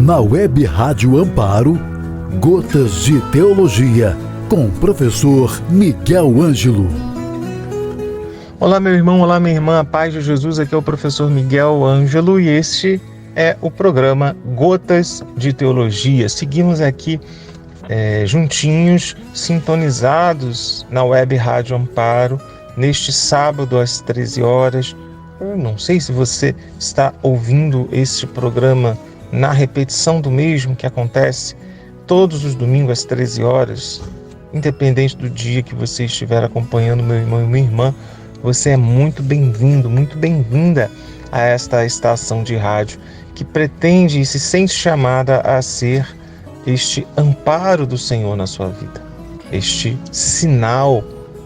Na Web Rádio Amparo, Gotas de Teologia, com o professor Miguel Ângelo. Olá, meu irmão, olá, minha irmã, a paz de Jesus, aqui é o professor Miguel Ângelo e este é o programa Gotas de Teologia. Seguimos aqui juntinhos, sintonizados na Web Rádio Amparo, neste sábado às 13 horas. Eu não sei se você está ouvindo este programa na repetição do mesmo, que acontece todos os domingos às 13 horas, independente do dia que você estiver acompanhando, meu irmão e minha irmã, você é muito bem-vindo, muito bem-vinda a esta estação de rádio que pretende e se sente chamada a ser este amparo do Senhor na sua vida, este sinal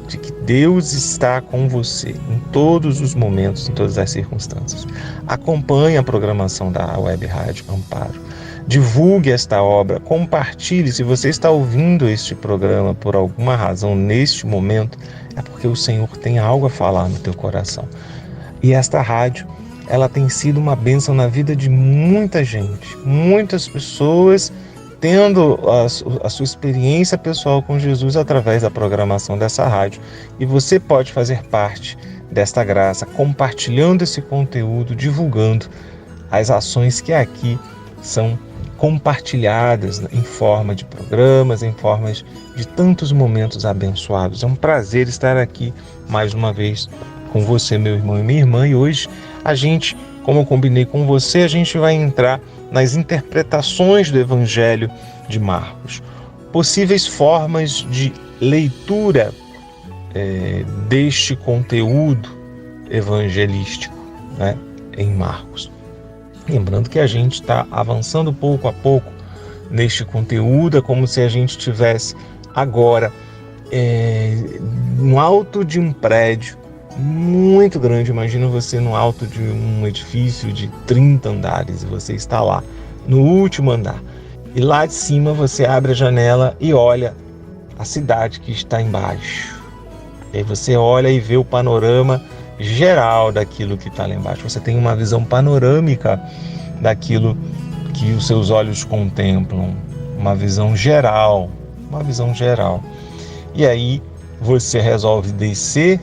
de que Deus está com você em todos os momentos, em todas as circunstâncias. Acompanhe a programação da Web Rádio Amparo. Divulgue esta obra, compartilhe. Se você está ouvindo este programa por alguma razão neste momento, é porque o Senhor tem algo a falar no teu coração. E esta rádio, ela tem sido uma bênção na vida de muita gente, muitas pessoas tendo a sua experiência pessoal com Jesus através da programação dessa rádio. E você pode fazer parte desta graça, compartilhando esse conteúdo, divulgando as ações que aqui são compartilhadas em forma de programas, em formas de tantos momentos abençoados. É um prazer estar aqui mais uma vez com você, meu irmão e minha irmã. E hoje a gente, como eu combinei com você, a gente vai entrar nas interpretações do Evangelho de Marcos. Possíveis formas de leitura deste conteúdo evangelístico, em Marcos. Lembrando que a gente está avançando pouco a pouco neste conteúdo, é como se a gente estivesse agora no alto de um prédio muito grande. Imagina você no alto de um edifício de 30 andares e você está lá no último andar. E lá de cima você abre a janela e olha a cidade que está embaixo. E aí você olha e vê o panorama geral daquilo que está lá embaixo. Você tem uma visão panorâmica daquilo que os seus olhos contemplam. Uma visão geral. E aí você resolve descer,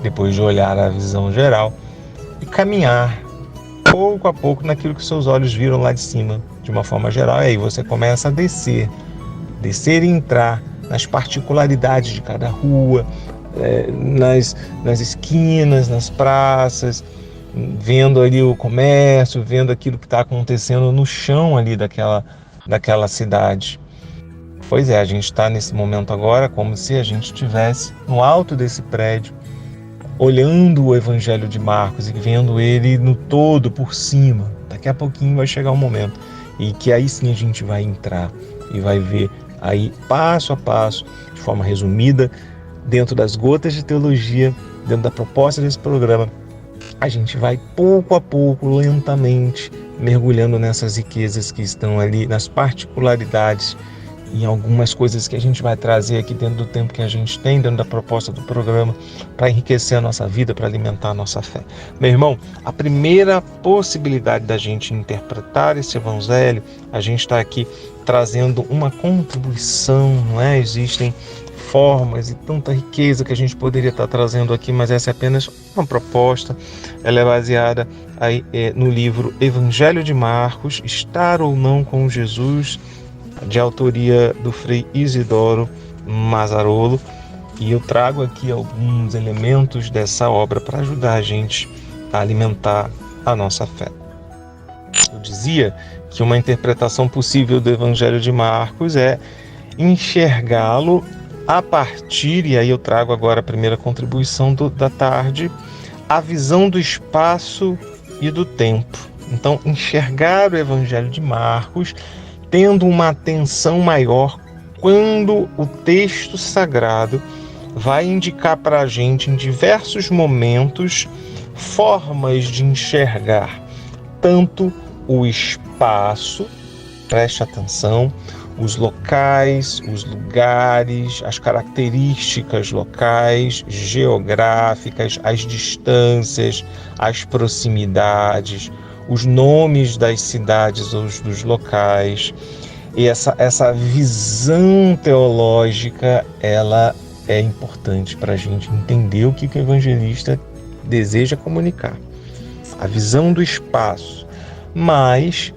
depois de olhar a visão geral, e caminhar pouco a pouco naquilo que seus olhos viram lá de cima, de uma forma geral. E aí você começa a descer e entrar nas particularidades de cada rua, nas esquinas, nas praças, vendo ali o comércio, vendo aquilo que está acontecendo no chão ali daquela cidade. Pois é, a gente está nesse momento agora como se a gente estivesse no alto desse prédio, olhando o Evangelho de Marcos e vendo ele no todo, por cima. Daqui a pouquinho vai chegar um momento e que aí sim a gente vai entrar e vai ver aí passo a passo, de forma resumida, dentro das gotas de teologia, dentro da proposta desse programa, a gente vai pouco a pouco, lentamente, mergulhando nessas riquezas que estão ali, nas particularidades, em algumas coisas que a gente vai trazer aqui dentro do tempo que a gente tem, dentro da proposta do programa, para enriquecer a nossa vida, para alimentar a nossa fé. Meu irmão, a primeira possibilidade da gente interpretar esse evangelho, a gente está aqui trazendo uma contribuição, não é? Existem formas e tanta riqueza que a gente poderia estar trazendo aqui, mas essa é apenas uma proposta. Ela é baseada aí, no livro Evangelho de Marcos, Estar ou Não com Jesus, de autoria do Frei Isidoro Mazarolo, e eu trago aqui alguns elementos dessa obra para ajudar a gente a alimentar a nossa fé. Eu dizia que uma interpretação possível do Evangelho de Marcos é enxergá-lo a partir, e aí eu trago agora a primeira contribuição da tarde, a visão do espaço e do tempo. Então, enxergar o Evangelho de Marcos tendo uma atenção maior quando o texto sagrado vai indicar para a gente, em diversos momentos, formas de enxergar tanto o espaço, preste atenção, os locais, os lugares, as características locais, geográficas, as distâncias, as proximidades, os nomes das cidades ou dos locais. E essa visão teológica, ela é importante para a gente entender o que o evangelista deseja comunicar. A visão do espaço. Mas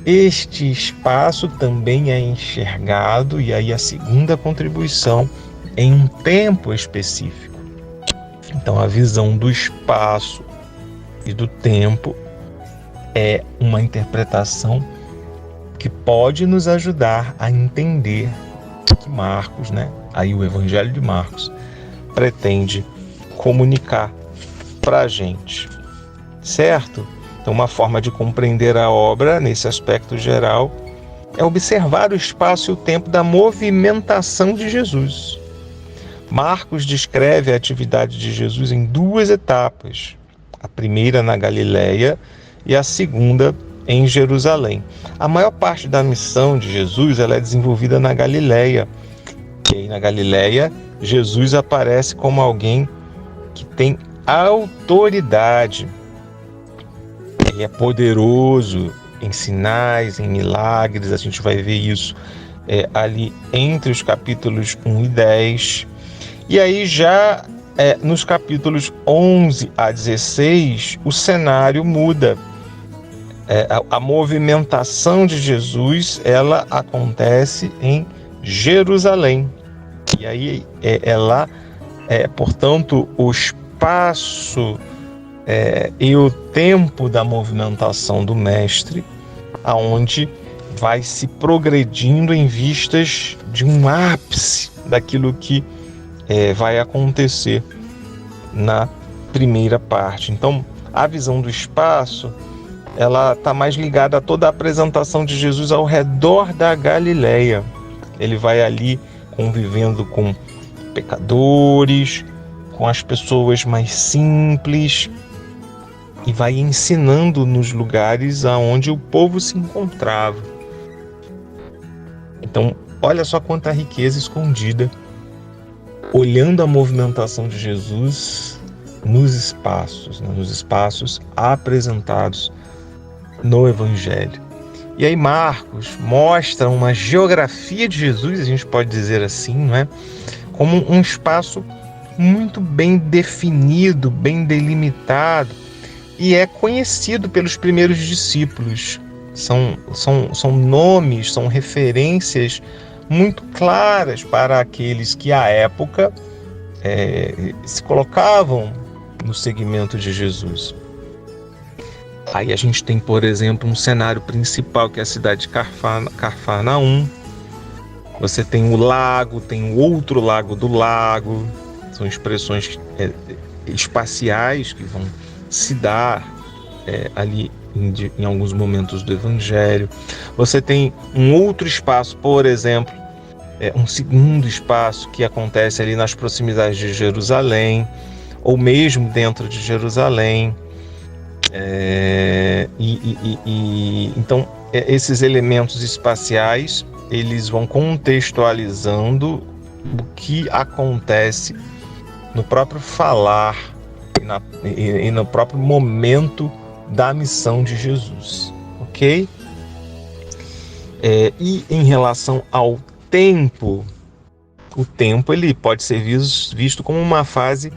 este espaço também é enxergado, e aí a segunda contribuição, em um tempo específico. Então a visão do espaço e do tempo é uma interpretação que pode nos ajudar a entender que Marcos, aí o Evangelho de Marcos, pretende comunicar para a gente, certo? Então, uma forma de compreender a obra, nesse aspecto geral, é observar o espaço e o tempo da movimentação de Jesus. Marcos descreve a atividade de Jesus em duas etapas, a primeira na Galileia e a segunda em Jerusalém. A maior parte da missão de Jesus ela é desenvolvida na Galileia. E aí, na Galileia, Jesus aparece como alguém que tem autoridade. Ele é poderoso em sinais, em milagres. A gente vai ver isso ali entre os capítulos 1 e 10. E aí já nos capítulos 11 a 16, o cenário muda. A movimentação de Jesus, ela acontece em Jerusalém. E aí portanto, o espaço e o tempo da movimentação do mestre, aonde vai se progredindo em vistas de um ápice daquilo que vai acontecer na primeira parte. Então, a visão do espaço, ela está mais ligada a toda a apresentação de Jesus ao redor da Galileia. Ele vai ali convivendo com pecadores, com as pessoas mais simples, e vai ensinando nos lugares aonde o povo se encontrava. Então, olha só quanta riqueza escondida, olhando a movimentação de Jesus nos espaços apresentados no Evangelho. E aí Marcos mostra uma geografia de Jesus, a gente pode dizer assim, não é? Como um espaço muito bem definido, bem delimitado, e é conhecido pelos primeiros discípulos. São nomes, são referências muito claras para aqueles que à época se colocavam no segmento de Jesus. Aí a gente tem, por exemplo, um cenário principal, que é a cidade de Cafarnaum. Você tem o lago, tem o outro lado do lago. São expressões espaciais que vão se dar ali em alguns momentos do Evangelho. Você tem um outro espaço, por exemplo, um segundo espaço que acontece ali nas proximidades de Jerusalém, ou mesmo dentro de Jerusalém. Então, esses elementos espaciais, eles vão contextualizando o que acontece no próprio falar e no próprio momento da missão de Jesus, ok? E em relação ao tempo, o tempo ele pode ser visto como uma fase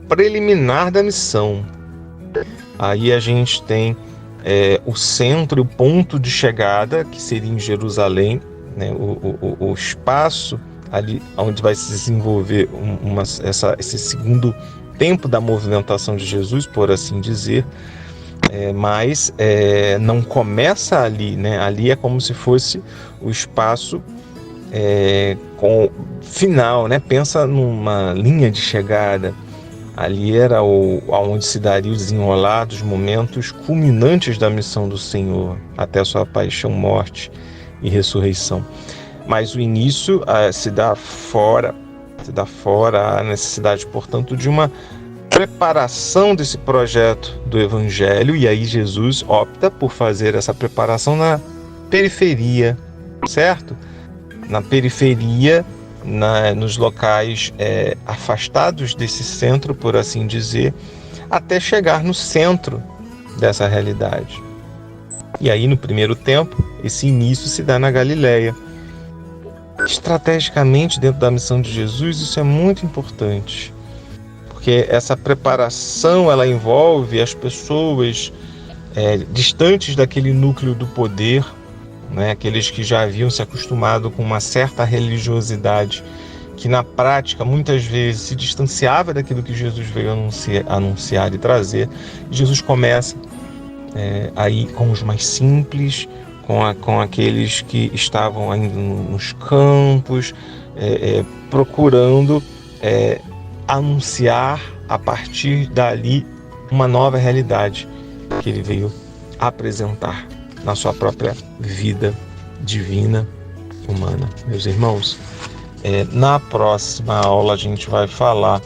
preliminar da missão. Aí a gente tem o centro e o ponto de chegada, que seria em Jerusalém, né? O espaço ali onde vai se desenvolver esse segundo tempo da movimentação de Jesus, por assim dizer, mas não começa ali, né? Ali é como se fosse o espaço com final, né? Pensa numa linha de chegada. Ali era onde se daria o desenrolar dos momentos culminantes da missão do Senhor, até a sua paixão, morte e ressurreição. Mas o início se dá fora a necessidade, portanto, de uma preparação desse projeto do Evangelho, e aí Jesus opta por fazer essa preparação na periferia, certo? Na periferia, nos locais afastados desse centro, por assim dizer, até chegar no centro dessa realidade. E aí, no primeiro tempo, esse início se dá na Galileia. Estrategicamente, dentro da missão de Jesus, isso é muito importante, porque essa preparação ela envolve as pessoas distantes daquele núcleo do poder, né? Aqueles que já haviam se acostumado com uma certa religiosidade, que na prática muitas vezes se distanciava daquilo que Jesus veio anunciar e trazer. Jesus começa aí com os mais simples, com aqueles que estavam ainda nos campos, procurando anunciar a partir dali uma nova realidade que ele veio apresentar na sua própria vida divina, humana. Meus irmãos, na próxima aula a gente vai falar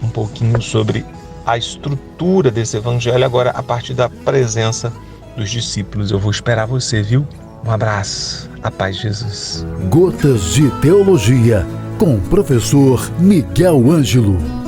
um pouquinho sobre a estrutura desse evangelho, agora a partir da presença dos discípulos. Eu vou esperar você, viu? Um abraço, a paz de Jesus. Gotas de Teologia, com o professor Miguel Ângelo.